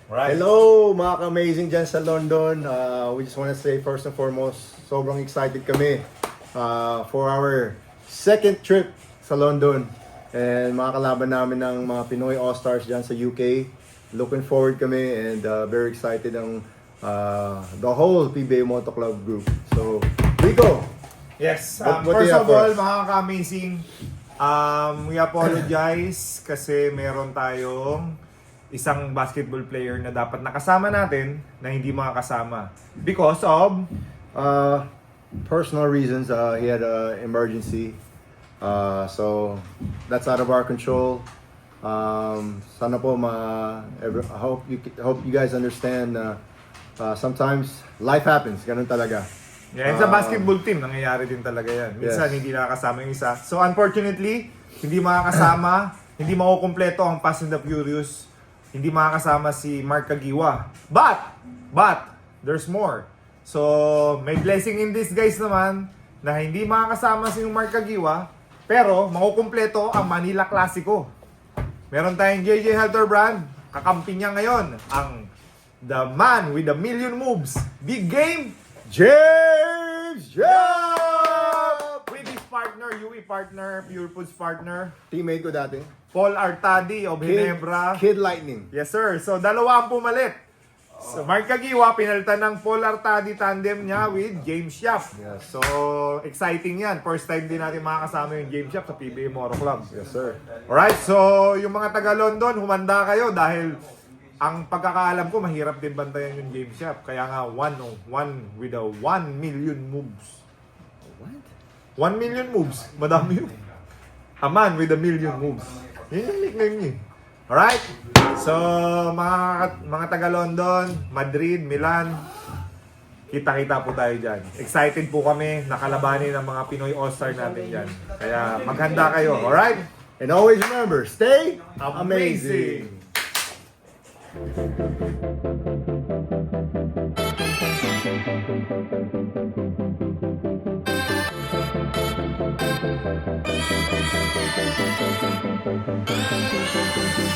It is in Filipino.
Right. Hello mga ka-amazing dyan sa London. We just want to say first and foremost, sobrang excited kami for our second trip sa London. And mga kalaban namin ng mga Pinoy All-Stars dyan sa UK. Looking forward kami and very excited ang the whole PBA Moto Club group. So, Rico! Yes. What do First you have of all, for us? mga ka-amazing, we apologize kasi meron tayong isang basketball player na dapat nakasama natin na hindi makakasama because of Personal reasons, he had an emergency. So, that's out of our control. Sana po I hope you guys understand sometimes life happens, ganun talaga. yan sa basketball team nangyayari din talaga yan. Minsan Yes. hindi nakakasama yung isa. So unfortunately, hindi makakasama, hindi makukumpleto ang Fast and the Furious. Hindi makakasama si Mark Caguioa. But there's more. So may blessing in disguise naman na hindi makakasama si Mark Caguioa, pero makukumpleto ang Manila Clasico. Meron tayong JJ Helterbrand, kakampi niya ngayon ang the man with a million moves. Big game, James Yap! with his partner, UE partner, Pure Foods partner, Teammate ko dati. Paul Artadi of Ginebra. Kid Lightning. Yes sir, so dalawa ang pumalit. So Mark Caguioa, pinalitan ng Paul Artadi tandem niya with James Yap. Yes. So exciting yan. First time din natin makakasama yung James Yap sa PBA Moto Club. Yes, sir. Alright, so yung mga taga London, humanda kayo dahil ang pagkakaalam ko, mahirap din bantayan yung James Yap. Kaya nga, one with a 1 million moves. What? 1 million moves. Madami yun. A man with a million moves. Yun yung nickname niya. Alright? So, mga taga London, Madrid, Milan, kita-kita po tayo dyan. Excited po kami nakalabanin ang mga Pinoy All-Star natin dyan. Kaya maghanda kayo. Alright? And always remember, stay Amazing. Thank you.